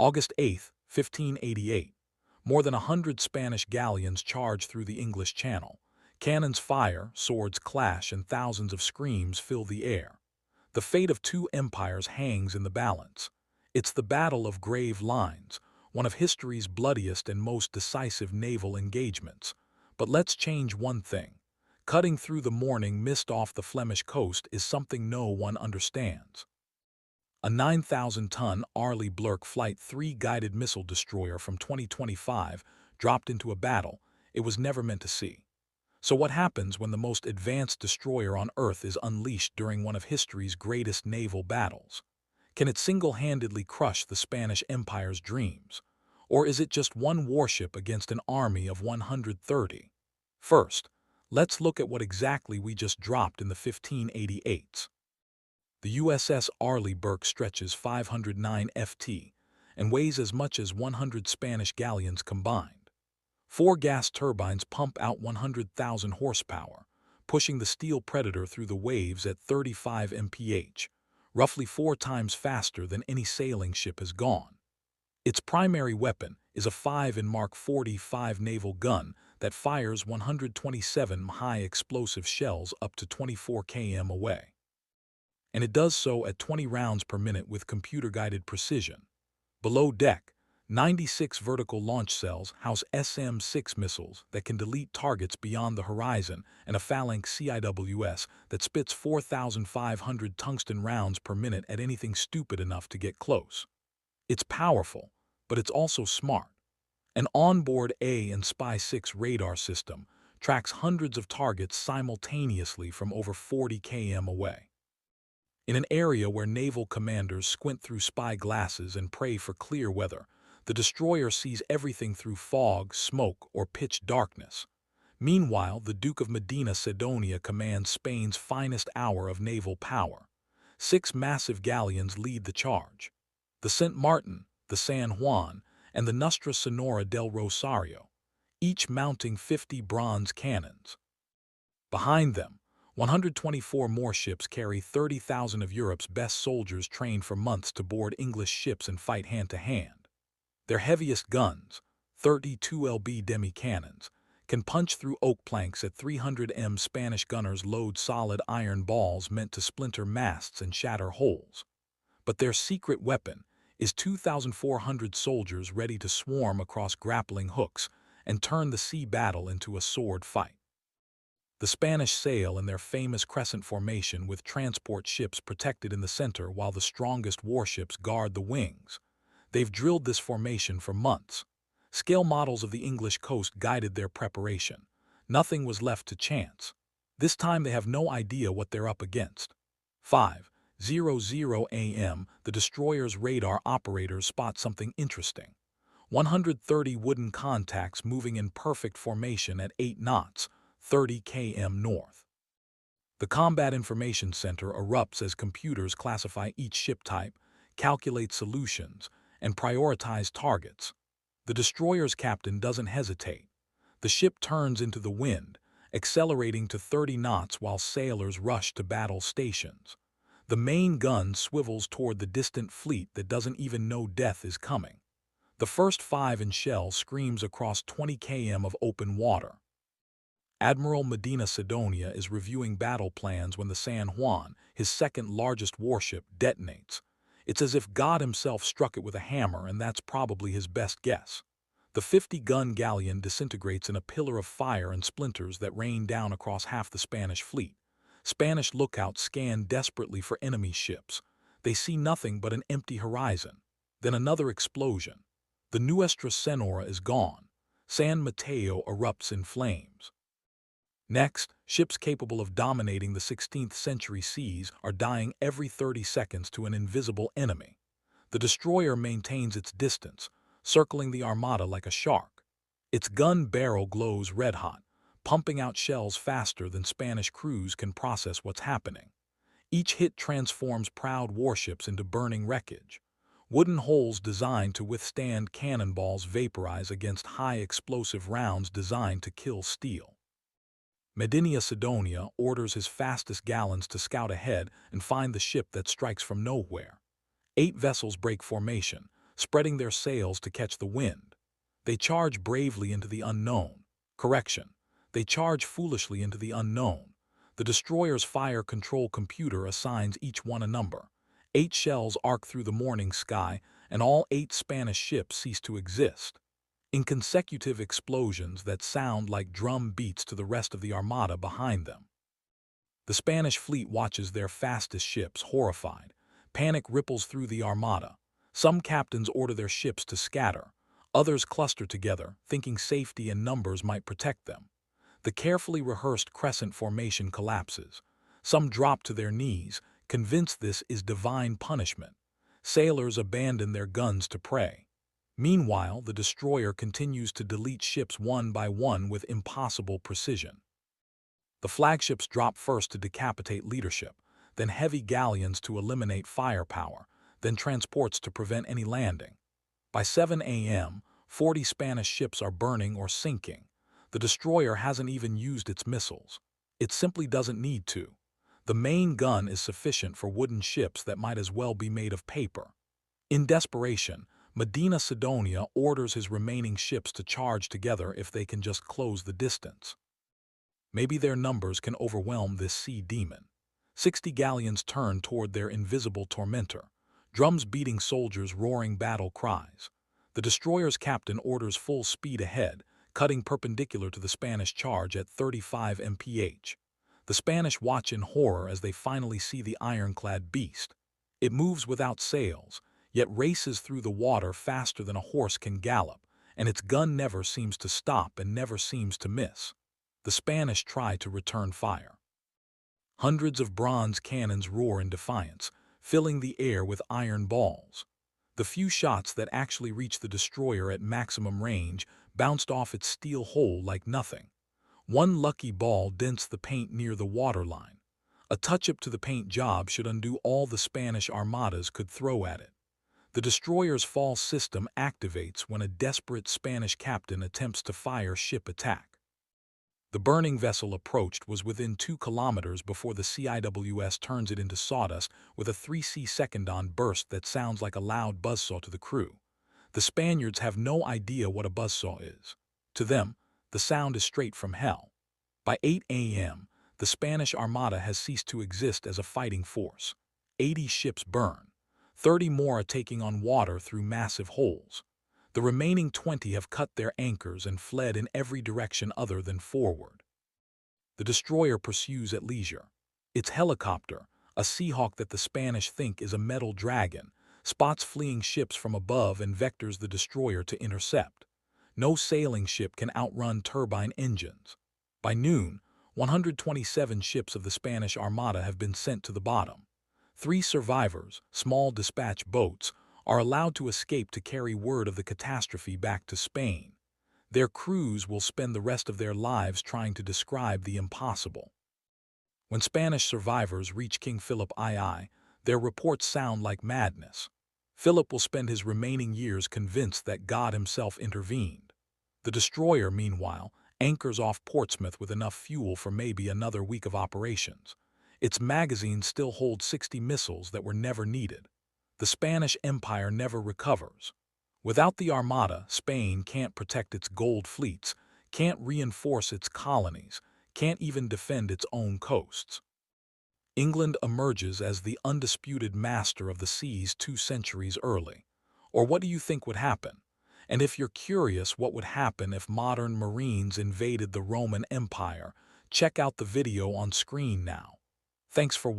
August 8, 1588. More than 100 Spanish galleons charge through the English Channel. Cannons fire, swords clash, and thousands of screams fill the air. The fate of two empires hangs in the balance. It's the Battle of Grave Lines, one of history's bloodiest and most decisive naval engagements. But let's change one thing. Cutting through the morning mist off the Flemish coast is something no one understands. A 9,000-ton Arleigh Burke Flight 3 guided missile destroyer from 2025 dropped into a battle it was never meant to see. So what happens when the most advanced destroyer on Earth is unleashed during one of history's greatest naval battles? Can it single-handedly crush the Spanish Empire's dreams? Or is it just one warship against an army of 130? First, let's look at what exactly we just dropped in the 1588s. The USS Arleigh Burke stretches 509 ft and weighs as much as 100 Spanish galleons combined. 4 gas turbines pump out 100,000 horsepower, pushing the steel Predator through the waves at 35 mph, roughly 4 times faster than any sailing ship has gone. Its primary weapon is a 5 Mark 45 naval gun that fires 127 high-explosive shells up to 24 km away. And it does so at 20 rounds per minute with computer-guided precision. Below deck, 96 vertical launch cells house SM-6 missiles that can delete targets beyond the horizon and a Phalanx CIWS that spits 4,500 tungsten rounds per minute at anything stupid enough to get close. It's powerful, but it's also smart. An onboard A and Spy-6 radar system tracks hundreds of targets simultaneously from over 40 km away. In an area where naval commanders squint through spy glasses and pray for clear weather, the destroyer sees everything through fog, smoke, or pitch darkness. Meanwhile, the Duke of Medina Sidonia commands Spain's finest hour of naval power. 6 massive galleons lead the charge: the St. Martin, the San Juan, and the Nuestra Señora del Rosario, each mounting 50 bronze cannons. Behind them, 124 more ships carry 30,000 of Europe's best soldiers trained for months to board English ships and fight hand-to-hand. Their heaviest guns, 32 lb demi-cannons, can punch through oak planks at 300 m. Spanish gunners load solid iron balls meant to splinter masts and shatter hulls. But their secret weapon is 2,400 soldiers ready to swarm across grappling hooks and turn the sea battle into a sword fight. The Spanish sail in their famous crescent formation with transport ships protected in the center while the strongest warships guard the wings. They've drilled this formation for months. Scale models of the English coast guided their preparation. Nothing was left to chance. This time they have no idea what they're up against. 5:00 a.m., the destroyer's radar operators spot something interesting. 130 wooden contacts moving in perfect formation at 8 knots, 30 km north. The Combat Information Center erupts as computers classify each ship type, calculate solutions, and prioritize targets. The destroyer's captain doesn't hesitate. The ship turns into the wind, accelerating to 30 knots while sailors rush to battle stations. The main gun swivels toward the distant fleet that doesn't even know death is coming. The first 5-inch shell screams across 20 km of open water. Admiral Medina Sidonia is reviewing battle plans when the San Juan, his second largest warship, detonates. It's as if God himself struck it with a hammer, and that's probably his best guess. The 50-gun galleon disintegrates in a pillar of fire and splinters that rain down across half the Spanish fleet. Spanish lookouts scan desperately for enemy ships. They see nothing but an empty horizon. Then another explosion. The Nuestra Señora is gone. San Mateo erupts in flames. Next, ships capable of dominating the 16th century seas are dying every 30 seconds to an invisible enemy. The destroyer maintains its distance, circling the Armada like a shark. Its gun barrel glows red-hot, pumping out shells faster than Spanish crews can process what's happening. Each hit transforms proud warships into burning wreckage. Wooden holes designed to withstand cannonballs vaporize against high-explosive rounds designed to kill steel. Medina Sidonia orders his fastest gallons to scout ahead and find the ship that strikes from nowhere. 8 vessels break formation, spreading their sails to catch the wind. They charge bravely into the unknown. Correction. They charge foolishly into the unknown. The destroyer's fire control computer assigns each one a number. 8 shells arc through the morning sky, and all 8 Spanish ships cease to exist. In consecutive explosions that sound like drum beats to the rest of the armada behind them. The Spanish fleet watches their fastest ships, horrified. Panic ripples through the armada. Some captains order their ships to scatter. Others cluster together, thinking safety and numbers might protect them. The carefully rehearsed crescent formation collapses. Some drop to their knees, convinced this is divine punishment. Sailors abandon their guns to pray. Meanwhile, the destroyer continues to delete ships one by one with impossible precision. The flagships drop first to decapitate leadership, then heavy galleons to eliminate firepower, then transports to prevent any landing. By 7 a.m., 40 Spanish ships are burning or sinking. The destroyer hasn't even used its missiles. It simply doesn't need to. The main gun is sufficient for wooden ships that might as well be made of paper. In desperation, Medina Sidonia orders his remaining ships to charge together if they can just close the distance. Maybe their numbers can overwhelm this sea demon. 60 galleons turn toward their invisible tormentor, drums beating, soldiers roaring battle cries. The destroyer's captain orders full speed ahead, cutting perpendicular to the Spanish charge at 35 mph. The Spanish watch in horror as they finally see the ironclad beast. It moves without sails, yet races through the water faster than a horse can gallop, and its gun never seems to stop and never seems to miss. The Spanish try to return fire. Hundreds of bronze cannons roar in defiance, filling the air with iron balls. The few shots that actually reach the destroyer at maximum range bounced off its steel hull like nothing. One lucky ball dents the paint near the waterline. A touch-up to the paint job should undo all the Spanish armadas could throw at it. The destroyer's fall system activates when a desperate Spanish captain attempts to fire ship attack. The burning vessel approached was within 2 kilometers before the CIWS turns it into sawdust with a 3C secondon burst that sounds like a loud buzzsaw to the crew. The Spaniards have no idea what a buzzsaw is. To them, the sound is straight from hell. By 8 a.m., the Spanish Armada has ceased to exist as a fighting force. 80 ships burn. 30 more are taking on water through massive holes. The remaining 20 have cut their anchors and fled in every direction other than forward. The destroyer pursues at leisure. Its helicopter, a Seahawk that the Spanish think is a metal dragon, spots fleeing ships from above and vectors the destroyer to intercept. No sailing ship can outrun turbine engines. By noon, 127 ships of the Spanish Armada have been sent to the bottom. 3 survivors, small dispatch boats, are allowed to escape to carry word of the catastrophe back to Spain. Their crews will spend the rest of their lives trying to describe the impossible. When Spanish survivors reach King Philip II, their reports sound like madness. Philip will spend his remaining years convinced that God himself intervened. The destroyer, meanwhile, anchors off Portsmouth with enough fuel for maybe another week of operations. Its magazines still hold 60 missiles that were never needed. The Spanish Empire never recovers. Without the Armada, Spain can't protect its gold fleets, can't reinforce its colonies, can't even defend its own coasts. England emerges as the undisputed master of the seas 2 centuries early. Or what do you think would happen? And if you're curious what would happen if modern Marines invaded the Roman Empire, check out the video on screen now. Thanks for watching.